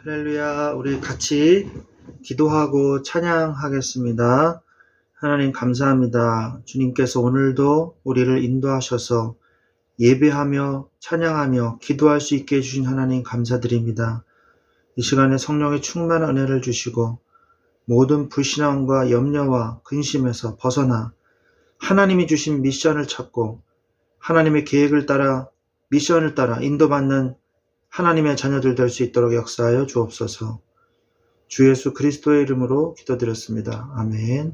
할렐루야. 우리 같이 기도하고 찬양하겠습니다. 하나님 감사합니다. 주님께서 오늘도 우리를 인도하셔서 예배하며 찬양하며 기도할 수 있게 해주신 하나님 감사드립니다. 이 시간에 성령의 충만한 은혜를 주시고 모든 불신앙과 염려와 근심에서 벗어나 하나님이 주신 미션을 찾고 하나님의 계획을 따라 미션을 따라 인도받는 하나님의 자녀들 될 수 있도록 역사하여 주옵소서. 주 예수 그리스도의 이름으로 기도드렸습니다. 아멘.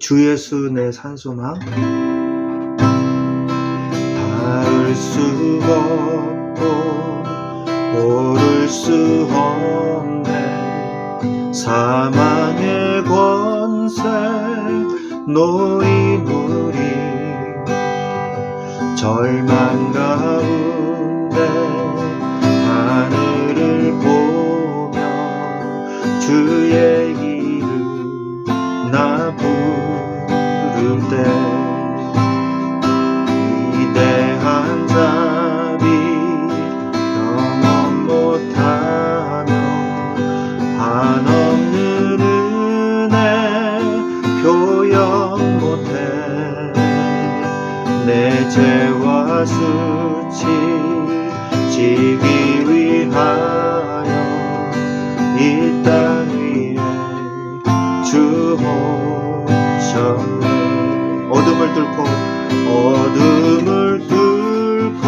주 예수 내 산소망. 닿을 수 없고 오를 수 없네 사망의 권세 놓인 우리 절망 가운데 하늘을 보며 주의 이름 나 부를 때 위대한 자비 영원 못하며 한없는 은혜 표현 못해 내 죄와 수치 지기 위하여 이 땅 위에 주 오셨네. 어둠을 뚫고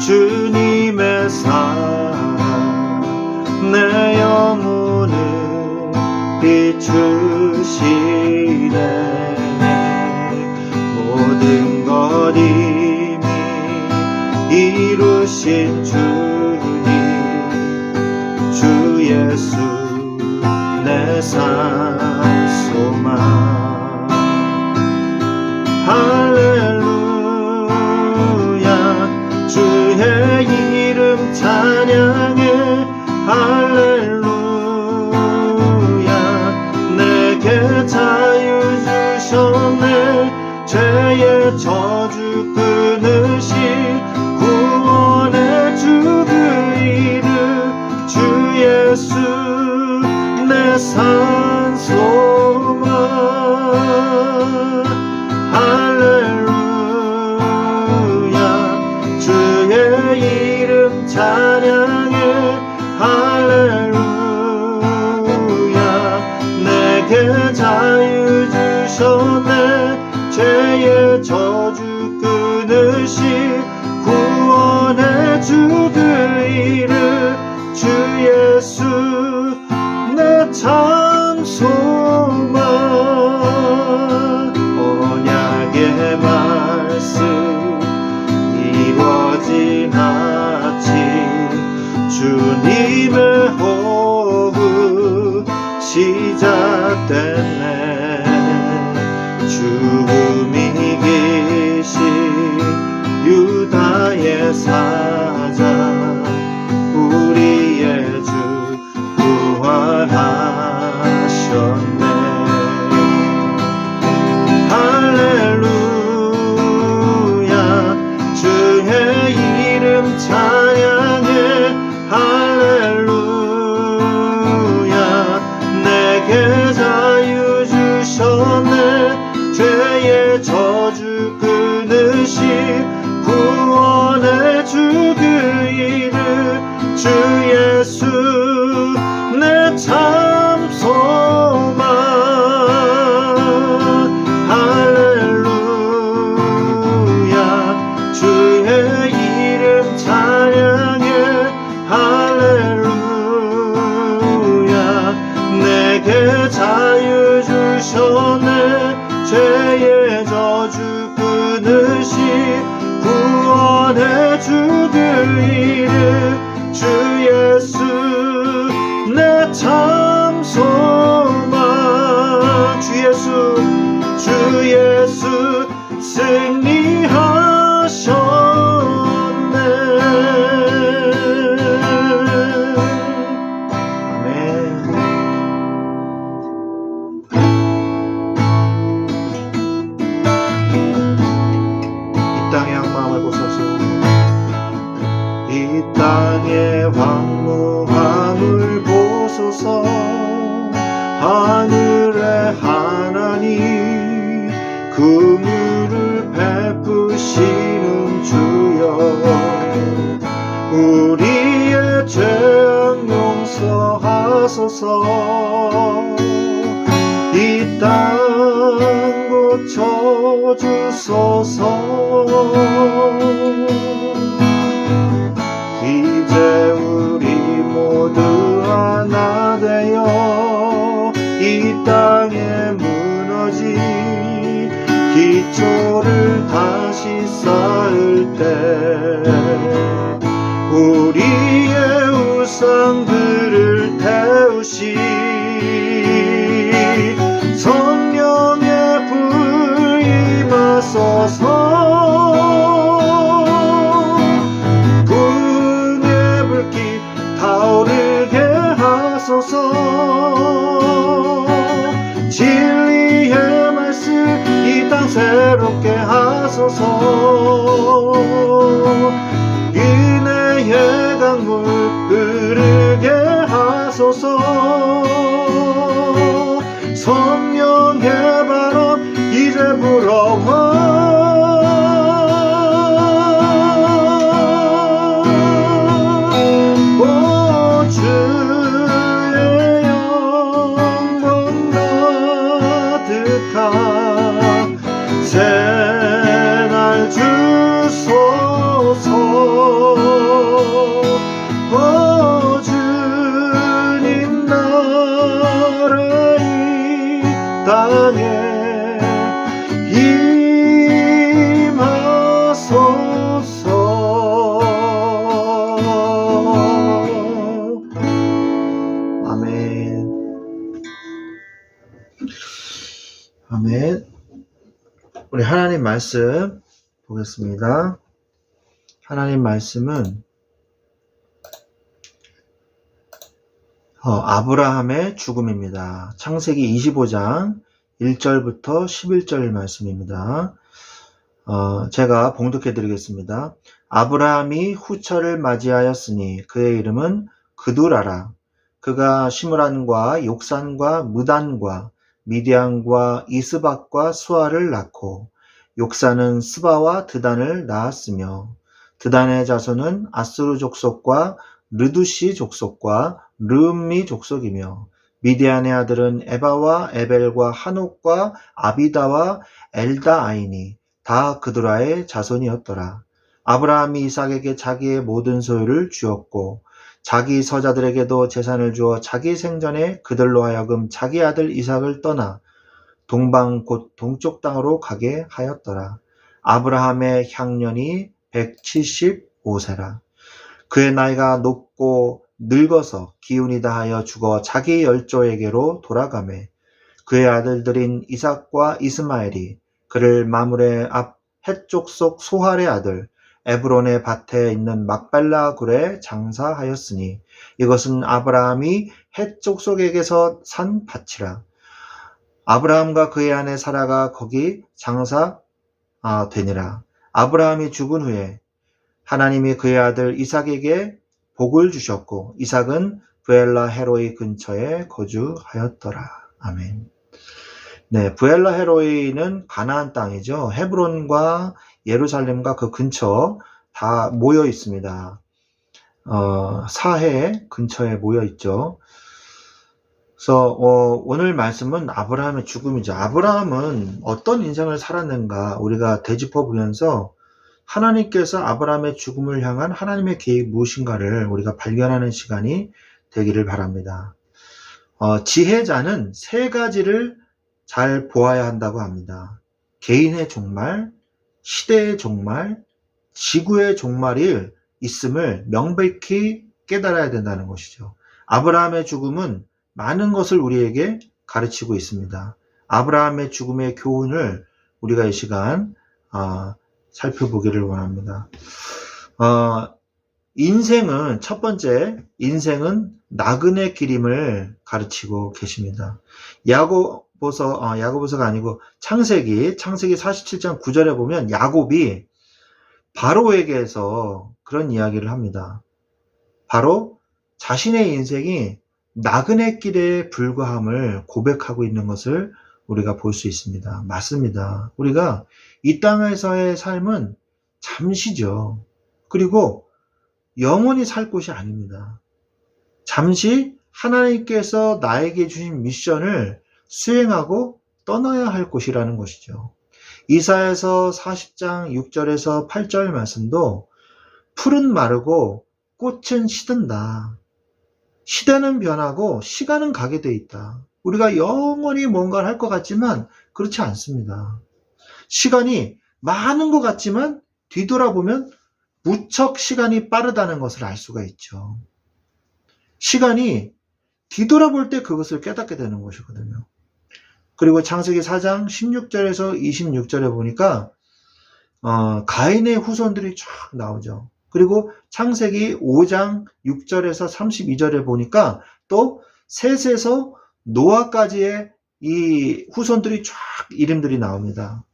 주님의 사랑 내 영혼을 비추시네. 모든 것 이미 이루신 주님 주 예수 내 산소망. 할렐루야 주의 이름 찬양해. 할렐루야 내게 자유 주셨네. 죄의 저주 끊으신 구원의 주 그 이름 주 예수 내 산소망. 할렐루야 주의 이름 찬양해. 할렐루야 내게 자유 주셨네. 죄의 저주 끊으신 구원의 주 그 이름 주 예수 내 참 소망. 언약의 말씀 이루어진 아침 주님의 호흡 시작됐네. 죽음이 계신 유다의 사자 우리의 주 부활하셨네. 할렐루야 주의 이름 찬양해. 할렐루야 내게 자유 주셨네. 죄의 저주 끊으신 구원의 주 그 이름 주 예수 내 참 소망. 할렐루야 주의 이름 찬양해. 할렐루야 내게 자유 주셨네. 죄의 저주 끊으신 구원의 주 그 이름 주 예수 내 참 소망. 주 예수 승리하셨네. 아멘. 이 땅의 악마음을 보소서. 이 땅의 황무함을 보소서. 하늘의 하나님, 그 물을 베푸시는 주여, 우리의 죄악 용서하소서. 이 땅 고쳐주소서. 이제 우리 모두 하나 되어 이 땅에 무너진 기초를 다시 쌓을 때 우리의 우상들을 태우시 성령의 불 임하소서. 불의 불길 타오르게 하소서. 진리의 말씀 이 땅 새롭게 하소서. 은혜의 강물 흐르게 하소서. 성령의 바람 이제 불어와. 오 주의 영광 가득한 새날 주소서. 오 주님 나라 이 땅에 임하소서. 아멘. 아멘. 우리 하나님 말씀 보겠습니다. 하나님 말씀은 아브라함의 죽음입니다. 창세기 25장 1절부터 11절 말씀입니다. 제가 봉독해 드리겠습니다. 아브라함이 후처를 맞이하였으니 그의 이름은 그두라라. 그가 시므란과 욕산과 무단과 미디안과 이스박과 수아를 낳고 욕산은 스바와 드단을 낳았으며 드단의 자손은 아수르 족속과 르두시 족속과 르음미 족속이며 미디안의 아들은 에바와 에벨과 한옥과 아비다와 엘다아이니 다 그두라의 자손이었더라. 아브라함이 이삭에게 자기의 모든 소유를 주었고 자기 서자들에게도 재산을 주어 자기 생전에 그들로 하여금 자기 아들 이삭을 떠나 동방 곧 동쪽 땅으로 가게 하였더라. 아브라함의 향년이 175세라. 그의 나이가 높고 늙어서 기운이 다하여 죽어 자기 열조에게로 돌아가매 그의 아들들인 이삭과 이스마엘이 그를 마므레 앞 헷족속 소할의 아들 에브론의 밭에 있는 막벨라 굴에 장사하였으니 이것은 아브라함이 헷족속에게서 산 밭이라. 아브라함과 그의 아내 사라가 거기 장사되니라. 아브라함이 죽은 후에 하나님이 그의 아들 이삭에게 복을 주셨고 이삭은 브엘라 헤로이 근처에 거주하였더라. 아멘. 네, 브엘라 헤로이는 가나안 땅이죠. 헤브론과 예루살렘과 그 근처 다 모여 있습니다. 사해 근처에 모여 있죠. 그래서 오늘 말씀은 아브라함의 죽음이죠. 아브라함은 어떤 인생을 살았는가 우리가 되짚어 보면서 하나님께서 아브라함의 죽음을 향한 하나님의 계획이 무엇인가를 우리가 발견하는 시간이 되기를 바랍니다. 지혜자는 세 가지를 잘 보아야 한다고 합니다. 개인의 종말, 시대의 종말, 지구의 종말이 있음을 명백히 깨달아야 된다는 것이죠. 아브라함의 죽음은 많은 것을 우리에게 가르치고 있습니다. 아브라함의 죽음의 교훈을 우리가 이 시간 살펴보기를 원합니다. 인생은 첫 번째, 인생은 나그네 길임을 가르치고 계십니다. 야고보서가 아니고 창세기 47장 9절에 보면 야곱이 바로에게서 그런 이야기를 합니다. 바로 자신의 인생이 나그네 길에 불과함을 고백하고 있는 것을 우리가 볼 수 있습니다. 맞습니다. 우리가 이 땅에서의 삶은 잠시죠. 그리고 영원히 살 곳이 아닙니다. 잠시 하나님께서 나에게 주신 미션을 수행하고 떠나야 할 곳이라는 것이죠. 이사야서 40장 6절에서 8절 말씀도 풀은 마르고 꽃은 시든다. 시대는 변하고 시간은 가게 돼 있다. 우리가 영원히 뭔가를 할 것 같지만 그렇지 않습니다. 시간이 많은 것 같지만 뒤돌아보면 무척 시간이 빠르다는 것을 알 수가 있죠. 시간이 뒤돌아볼 때 그것을 깨닫게 되는 것이거든요. 그리고 창세기 4장 16절에서 26절에 보니까 가인의 후손들이 쫙 나오죠. 그리고 창세기 5장 6절에서 32절에 보니까 또 셋에서 노아까지의 이 후손들이 쫙 이름들이 나옵니다.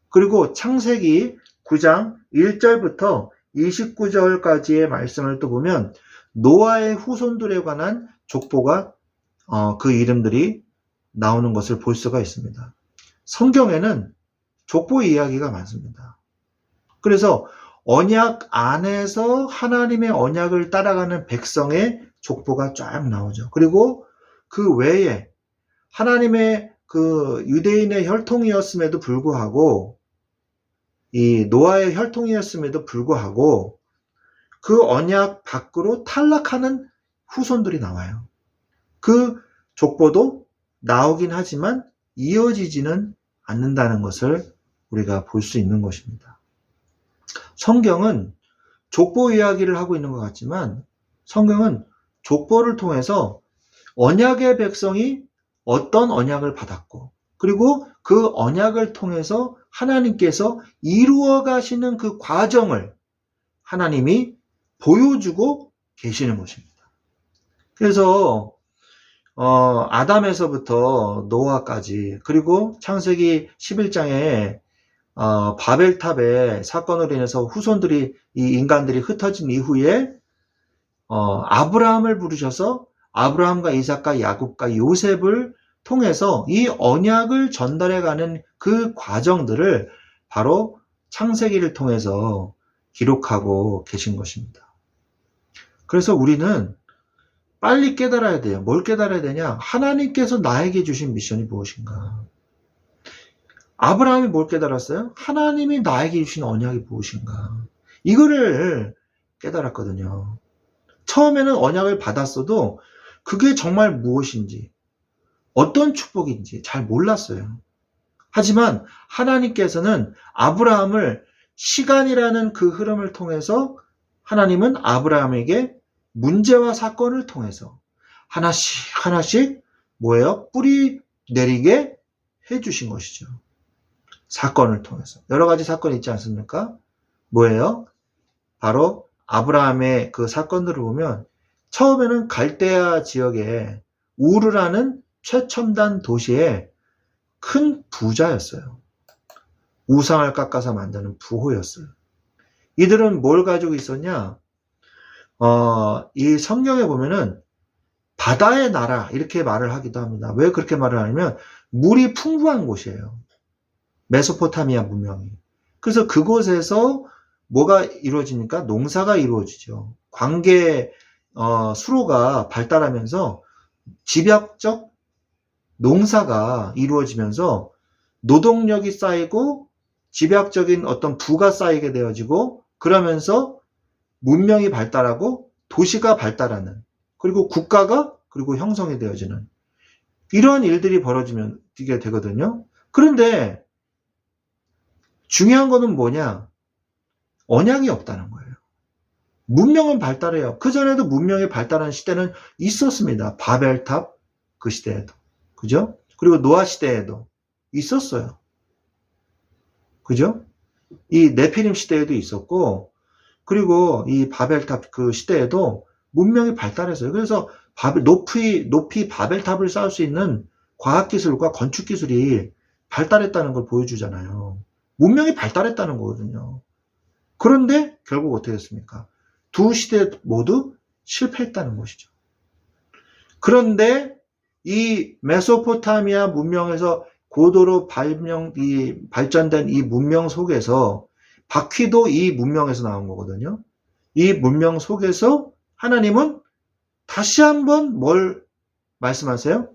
그리고 창세기 9장 1절부터 29절까지의 말씀을 또 보면 노아의 후손들에 관한 족보가 그 이름들이 나오는 것을 볼 수가 있습니다. 성경에는 족보 이야기가 많습니다. 그래서 언약 안에서 하나님의 언약을 따라가는 백성의 족보가 쫙 나오죠. 그리고 그 외에 하나님의 그 유대인의 혈통이었음에도 불구하고 이 노아의 혈통이었음에도 불구하고 그 언약 밖으로 탈락하는 후손들이 나와요. 그 족보도 나오긴 하지만 이어지지는 않는다는 것을 우리가 볼 수 있는 것입니다. 성경은 족보 이야기를 하고 있는 것 같지만 성경은 족보를 통해서 언약의 백성이 어떤 언약을 받았고 그리고 그 언약을 통해서 하나님께서 이루어 가시는 그 과정을 하나님이 보여주고 계시는 것입니다. 그래서 아담에서부터 노아까지 그리고 창세기 11장에 바벨탑의 사건으로 인해서 후손들이 이 인간들이 흩어진 이후에 아브라함을 부르셔서 아브라함과 이삭과 야곱과 요셉을 통해서 이 언약을 전달해가는 그 과정들을 바로 창세기를 통해서 기록하고 계신 것입니다. 그래서 우리는 빨리 깨달아야 돼요. 뭘 깨달아야 되냐? 하나님께서 나에게 주신 미션이 무엇인가? 아브라함이 뭘 깨달았어요? 하나님이 나에게 주신 언약이 무엇인가? 이거를 깨달았거든요. 처음에는 언약을 받았어도 그게 정말 무엇인지, 어떤 축복인지 잘 몰랐어요. 하지만 하나님께서는 아브라함을 시간이라는 그 흐름을 통해서 하나님은 아브라함에게 문제와 사건을 통해서 하나씩 뭐예요? 뿌리 내리게 해주신 것이죠. 사건을 통해서. 여러 가지 사건이 있지 않습니까? 뭐예요? 바로 아브라함의 그 사건들을 보면 처음에는 갈대아 지역에 우르라는 최첨단 도시의 큰 부자였어요. 우상을 깎아서 만드는 부호였어요. 이들은 뭘 가지고 있었냐? 이 성경에 보면은 바다의 나라 이렇게 말을 하기도 합니다. 왜 그렇게 말을 하냐면 물이 풍부한 곳이에요. 메소포타미아 문명이. 그래서 그곳에서 뭐가 이루어지니까 농사가 이루어지죠. 관계 수로가 발달하면서 집약적 농사가 이루어지면서 노동력이 쌓이고 집약적인 어떤 부가 쌓이게 되어지고 그러면서 문명이 발달하고 도시가 발달하는 그리고 국가가 그리고 형성이 되어지는 이러한 일들이 벌어지게 되거든요. 그런데 중요한 거는 뭐냐? 언약이 없다는 거예요. 문명은 발달해요. 그전에도 문명이 발달한 시대는 있었습니다. 바벨탑 그 시대에도. 그죠? 그리고 노아 시대에도 있었어요. 그죠? 이 네피림 시대에도 있었고 그리고 이 바벨탑 그 시대에도 문명이 발달했어요. 그래서 높이 바벨탑을 쌓을 수 있는 과학기술과 건축기술이 발달했다는 걸 보여주잖아요. 문명이 발달했다는 거거든요. 그런데 결국 어떻게 됐습니까? 두 시대 모두 실패했다는 것이죠. 그런데 이 메소포타미아 문명에서 고도로 발전된 이 문명 속에서 바퀴도 이 문명에서 나온 거거든요. 이 문명 속에서 하나님은 다시 한번 뭘 말씀하세요?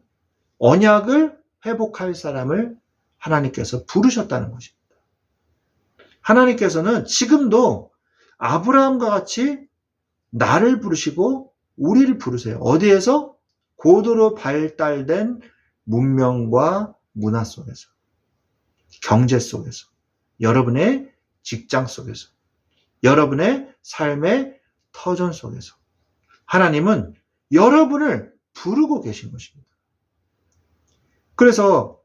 언약을 회복할 사람을 하나님께서 부르셨다는 것입니다. 하나님께서는 지금도 아브라함과 같이 나를 부르시고 우리를 부르세요. 어디에서? 고도로 발달된 문명과 문화 속에서, 경제 속에서, 여러분의 직장 속에서, 여러분의 삶의 터전 속에서 하나님은 여러분을 부르고 계신 것입니다. 그래서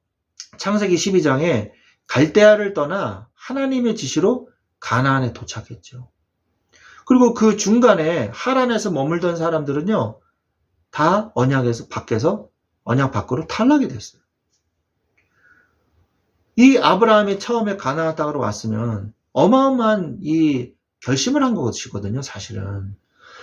창세기 12장에 갈대아를 떠나 하나님의 지시로 가나안에 도착했죠. 그리고 그 중간에 하란에서 머물던 사람들은요, 다 언약에서 밖에서 언약 밖으로 탈락이 됐어요. 이 아브라함이 처음에 가나안 땅으로 왔으면 어마어마한 이 결심을 한 것이거든요, 사실은.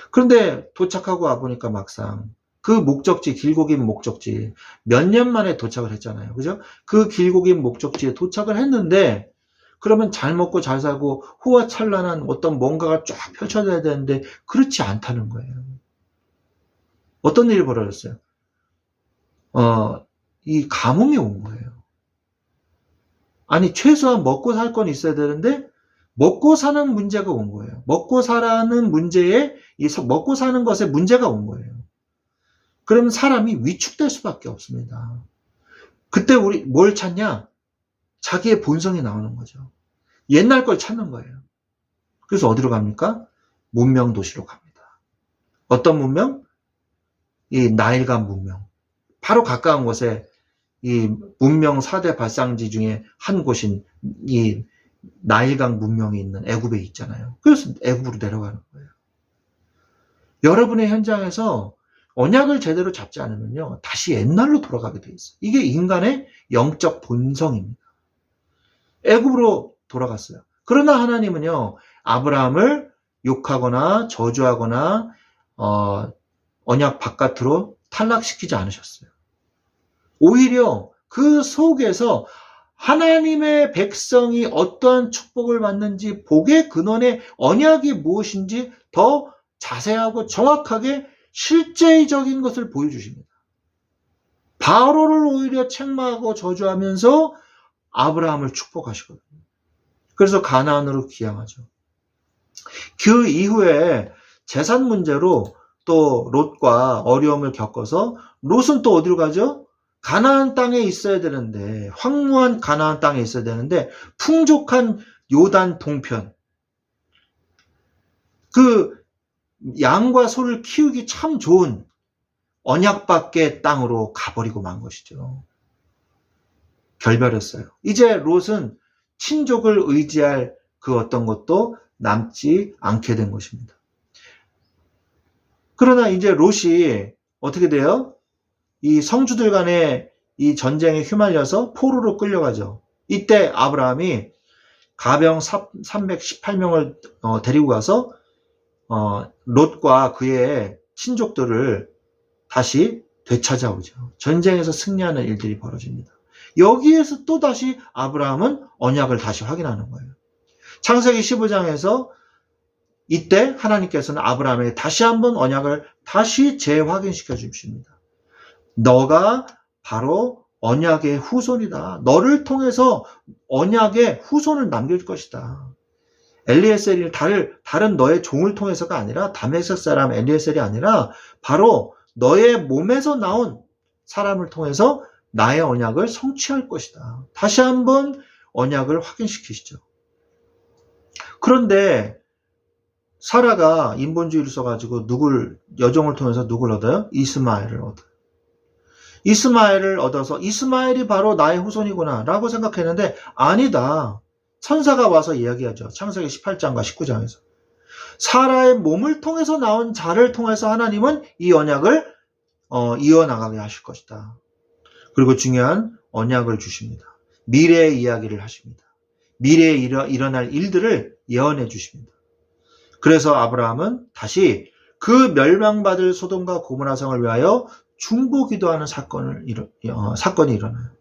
그런데 도착하고 와보니까 막상 그 목적지, 길고 긴 목적지, 몇 년 만에 도착을 했잖아요. 그죠? 그 길고 긴 목적지에 도착을 했는데, 그러면 잘 먹고 잘 살고 후화찬란한 어떤 뭔가가 쫙 펼쳐져야 되는데, 그렇지 않다는 거예요. 어떤 일이 벌어졌어요? 이 감흥이 온 거예요. 아니, 최소한 먹고 살 건 있어야 되는데, 먹고 사는 문제가 온 거예요. 먹고 사는 문제에, 먹고 사는 것에 문제가 온 거예요. 그러면 사람이 위축될 수밖에 없습니다. 그때 우리 뭘 찾냐? 자기의 본성이 나오는 거죠. 옛날 걸 찾는 거예요. 그래서 어디로 갑니까? 문명 도시로 갑니다. 어떤 문명? 이 나일강 문명. 바로 가까운 곳에 이 문명 4대 발상지 중에 한 곳인 이 나일강 문명이 있는 애굽에 있잖아요. 그래서 애굽으로 내려가는 거예요. 여러분의 현장에서 언약을 제대로 잡지 않으면요, 다시 옛날로 돌아가게 돼 있어요. 이게 인간의 영적 본성입니다. 애굽으로 돌아갔어요. 그러나 하나님은요, 아브라함을 욕하거나 저주하거나 언약 바깥으로 탈락시키지 않으셨어요. 오히려 그 속에서 하나님의 백성이 어떠한 축복을 받는지, 복의 근원의 언약이 무엇인지 더 자세하고 정확하게 실제적인 것을 보여주십니다. 바로를 오히려 책망하고 저주하면서 아브라함을 축복하시거든요. 그래서 가나안으로 귀향하죠. 그 이후에 재산 문제로 또 롯과 어려움을 겪어서 롯은 또 어디로 가죠? 가나안 땅에 있어야 되는데, 황무한 가나안 땅에 있어야 되는데, 풍족한 요단 동편, 그 양과 소를 키우기 참 좋은 언약밖의 땅으로 가버리고 만 것이죠. 결별했어요. 이제 롯은 친족을 의지할 그 어떤 것도 남지 않게 된 것입니다. 그러나 이제 롯이 어떻게 돼요? 이 성주들 간의 이 전쟁에 휘말려서 포로로 끌려가죠. 이때 아브라함이 가병 318명을 데리고 가서 롯과 그의 친족들을 다시 되찾아오죠. 전쟁에서 승리하는 일들이 벌어집니다. 여기에서 또 다시 아브라함은 언약을 다시 확인하는 거예요. 창세기 15장에서 이때 하나님께서는 아브라함에게 다시 한번 언약을 다시 재확인시켜 주십니다. 너가 바로 언약의 후손이다. 너를 통해서 언약의 후손을 남길 것이다. 엘리에셀이 다른 너의 종을 통해서가 아니라, 다메섹 사람 엘리에셀이 아니라 바로 너의 몸에서 나온 사람을 통해서 나의 언약을 성취할 것이다. 다시 한번 언약을 확인시키시죠. 그런데 사라가 인본주의를 써가지고 여종을 통해서 누굴 얻어요? 이스마엘을 얻어요. 이스마엘을 얻어서 이스마엘이 바로 나의 후손이구나 라고 생각했는데, 아니다. 천사가 와서 이야기하죠. 창세기 18장과 19장에서. 사라의 몸을 통해서 나온 자를 통해서 하나님은 이 언약을 이어나가게 하실 것이다. 그리고 중요한 언약을 주십니다. 미래의 이야기를 하십니다. 미래에 일어날 일들을 예언해 주십니다. 그래서 아브라함은 다시 그 멸망받을 소돔과 고모라 성을 위하여 중보기도하는 사건이 일어나요.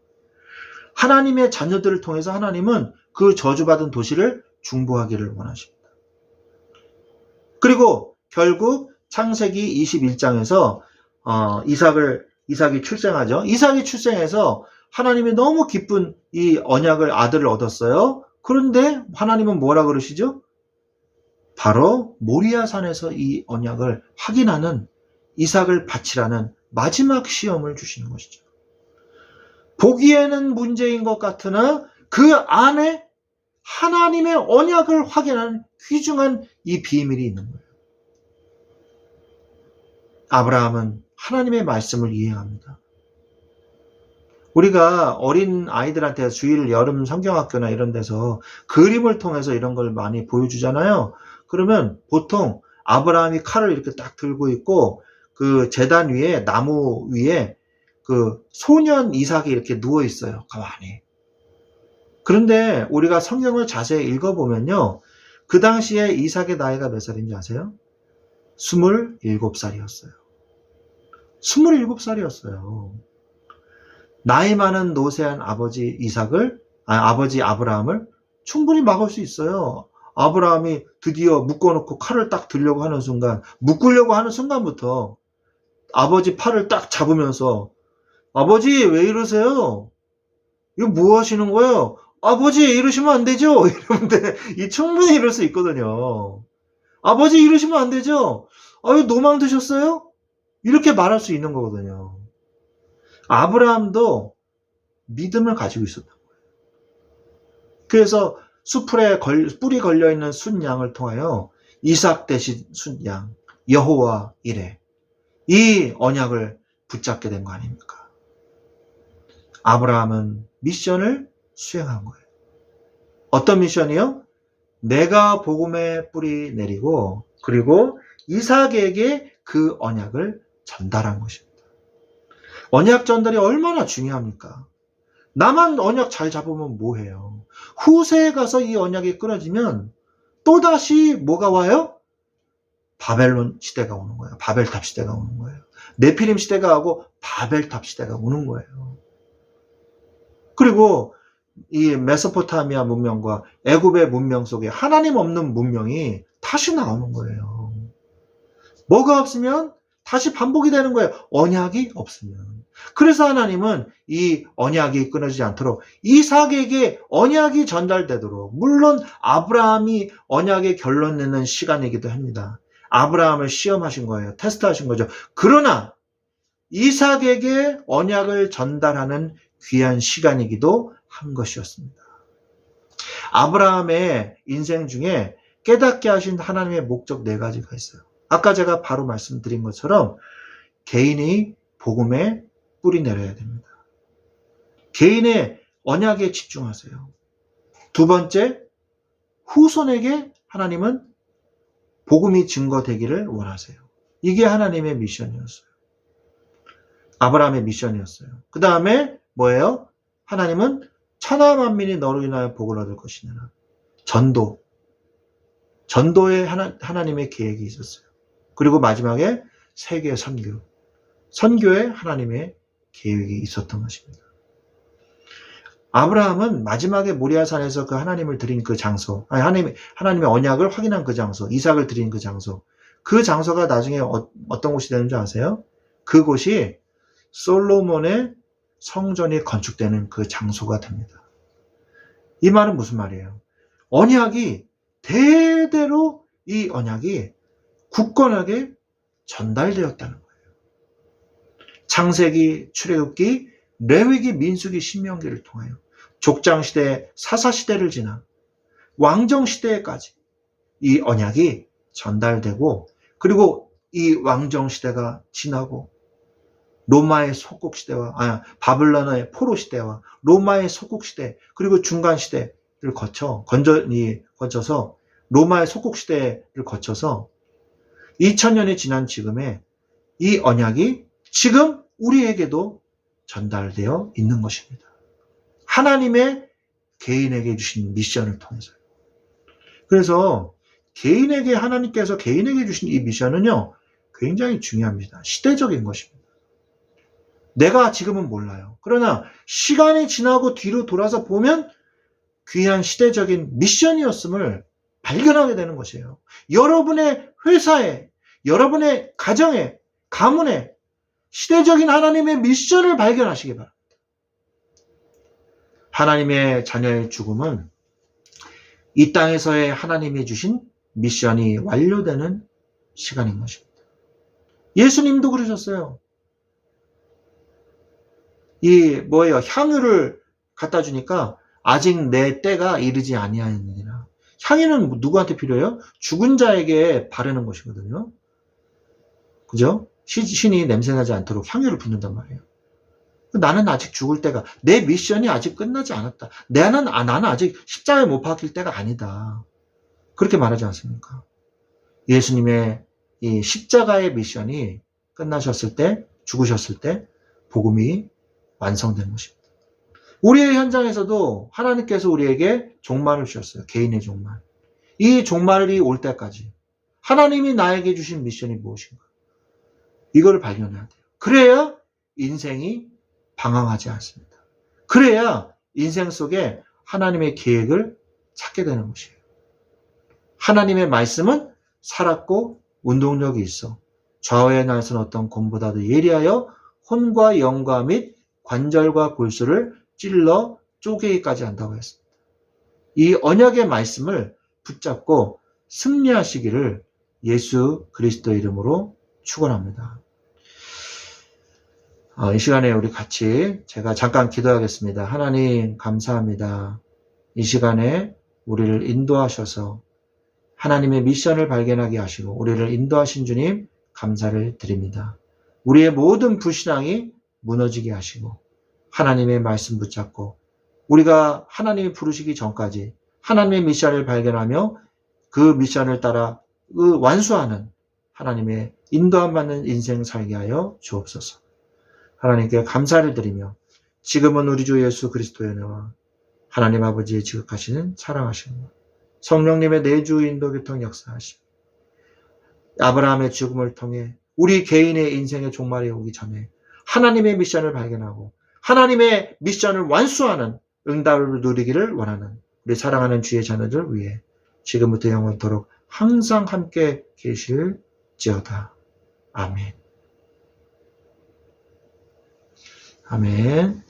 하나님의 자녀들을 통해서 하나님은 그 저주받은 도시를 중보하기를 원하십니다. 그리고 결국 창세기 21장에서 이삭이 출생하죠. 이삭이 출생해서 하나님이 너무 기쁜 이 아들을 얻었어요. 그런데 하나님은 뭐라 그러시죠? 바로 모리아산에서 이 언약을 확인하는 이삭을 바치라는 마지막 시험을 주시는 것이죠. 보기에는 문제인 것 같으나 그 안에 하나님의 언약을 확인하는 귀중한 이 비밀이 있는 거예요. 아브라함은 하나님의 말씀을 이해합니다. 우리가 어린 아이들한테 주일 여름 성경학교나 이런 데서 그림을 통해서 이런 걸 많이 보여주잖아요. 그러면 보통 아브라함이 칼을 이렇게 딱 들고 있고 그 제단 위에 나무 위에 그 소년 이삭이 이렇게 누워 있어요. 가만히. 그런데 우리가 성경을 자세히 읽어보면요. 그 당시에 이삭의 나이가 몇 살인지 아세요? 27살이었어요. 27살이었어요. 나이 많은 노쇠한 아버지 아브라함을 충분히 막을 수 있어요. 아브라함이 드디어 묶어놓고 칼을 딱 들려고 하는 순간, 묶으려고 하는 순간부터 아버지 팔을 딱 잡으면서 아버지 왜 이러세요? 이거 뭐 하시는 거예요? 아버지 이러시면 안 되죠? 이러는데 충분히 이럴 수 있거든요. 아버지 이러시면 안 되죠? 아유 노망 드셨어요? 이렇게 말할 수 있는 거거든요. 아브라함도 믿음을 가지고 있었던 거예요. 그래서 수풀에 뿔이 걸려있는 순양을 통하여 이삭 대신 순양 여호와 이레 이 언약을 붙잡게 된 거 아닙니까? 아브라함은 미션을 수행한 거예요. 어떤 미션이요? 내가 복음의 뿌리 내리고 그리고 이삭에게 그 언약을 전달한 것입니다. 언약 전달이 얼마나 중요합니까? 나만 언약 잘 잡으면 뭐해요? 후세에 가서 이 언약이 끊어지면 또다시 뭐가 와요? 바벨론 시대가 오는 거예요. 바벨탑 시대가 오는 거예요. 네피림 시대가 오고 바벨탑 시대가 오는 거예요. 그리고 이 메소포타미아 문명과 애굽의 문명 속에 하나님 없는 문명이 다시 나오는 거예요. 뭐가 없으면 다시 반복이 되는 거예요. 언약이 없으면. 그래서 하나님은 이 언약이 끊어지지 않도록 이삭에게 언약이 전달되도록, 물론 아브라함이 언약의 결론 내는 시간이기도 합니다. 아브라함을 시험하신 거예요. 테스트하신 거죠. 그러나 이삭에게 언약을 전달하는 귀한 시간이기도 한 것이었습니다. 아브라함의 인생 중에 깨닫게 하신 하나님의 목적 4가지가 있어요. 아까 제가 바로 말씀드린 것처럼 개인이 복음에 뿌리 내려야 됩니다. 개인의 언약에 집중하세요. 두 번째, 후손에게 하나님은 복음이 증거되기를 원하세요. 이게 하나님의 미션이었어요. 아브라함의 미션이었어요. 그 다음에 뭐예요? 하나님은 천하 만민이 너로 인하여 복을 얻을 것이니라. 전도에 하나님의 계획이 있었어요. 그리고 마지막에 세계 선교에 하나님의 계획이 있었던 것입니다. 아브라함은 마지막에 모리아산에서 그 하나님을 드린 그 장소, 하나님의 언약을 확인한 그 장소, 이삭을 드린 그 장소, 그 장소가 나중에 어떤 곳이 되는 줄 아세요? 그곳이 솔로몬의 성전이 건축되는 그 장소가 됩니다. 이 말은 무슨 말이에요? 언약이 대대로 이 언약이 굳건하게 전달되었다는 거예요. 창세기, 출애굽기, 레위기, 민수기, 신명기를 통하여 족장시대, 사사시대를 지나 왕정시대까지 이 언약이 전달되고, 그리고 이 왕정시대가 지나고 로마의 속국시대와 바벨론의 포로시대와 로마의 속국시대, 그리고 중간시대를 거쳐서 로마의 속국시대를 거쳐서 2000년이 지난 지금에 이 언약이 지금 우리에게도 전달되어 있는 것입니다. 하나님의 개인에게 주신 미션을 통해서요. 그래서 개인에게 하나님께서 개인에게 주신 이 미션은요, 굉장히 중요합니다. 시대적인 것입니다. 내가 지금은 몰라요. 그러나 시간이 지나고 뒤로 돌아서 보면 귀한 시대적인 미션이었음을 발견하게 되는 것이에요. 여러분의 회사에, 여러분의 가정에, 가문에 시대적인 하나님의 미션을 발견하시기 바랍니다. 하나님의 자녀의 죽음은 이 땅에서의 하나님이 주신 미션이 완료되는 시간인 것입니다. 예수님도 그러셨어요. 향유를 갖다 주니까 아직 내 때가 이르지 아니하였느니라. 향유는 누구한테 필요해요? 죽은 자에게 바르는 것이거든요. 그죠? 신이 냄새나지 않도록 향유를 붓는단 말이에요. 나는 아직 죽을 때가, 내 미션이 아직 끝나지 않았다. 나는 아직 십자가에 못 박힐 때가 아니다. 그렇게 말하지 않습니까? 예수님의 이 십자가의 미션이 끝나셨을 때, 죽으셨을 때 복음이 완성된 것입니다. 우리의 현장에서도 하나님께서 우리에게 종말을 주셨어요. 개인의 종말. 이 종말이 올 때까지 하나님이 나에게 주신 미션이 무엇인가? 이걸 발견해야 돼요. 그래야 인생이 방황하지 않습니다. 그래야 인생 속에 하나님의 계획을 찾게 되는 것이에요. 하나님의 말씀은 살았고 운동력이 있어 좌우의 날선 어떤 곰보다도 예리하여 혼과 영과 및 관절과 골수를 찔러 쪼개기까지 한다고 했습니다. 이 언약의 말씀을 붙잡고 승리하시기를 예수 그리스도 이름으로 축원합니다. 이 시간에 우리 같이 제가 잠깐 기도하겠습니다. 하나님 감사합니다. 이 시간에 우리를 인도하셔서 하나님의 미션을 발견하게 하시고 우리를 인도하신 주님 감사를 드립니다. 우리의 모든 불신앙이 무너지게 하시고 하나님의 말씀 붙잡고 우리가 하나님이 부르시기 전까지 하나님의 미션을 발견하며 그 미션을 따라 완수하는 하나님의 인도함 받는 인생 살게 하여 주옵소서. 하나님께 감사를 드리며 지금은 우리 주 예수 그리스도의 은혜와 하나님 아버지의 지극하시는 사랑하심과 성령님의 내주 인도 교통 역사하심 아브라함의 죽음을 통해 우리 개인의 인생의 종말이 오기 전에 하나님의 미션을 발견하고 하나님의 미션을 완수하는 응답을 누리기를 원하는 우리 사랑하는 주의 자녀들 위해 지금부터 영원토록 항상 함께 계실지어다. 아멘. 아멘.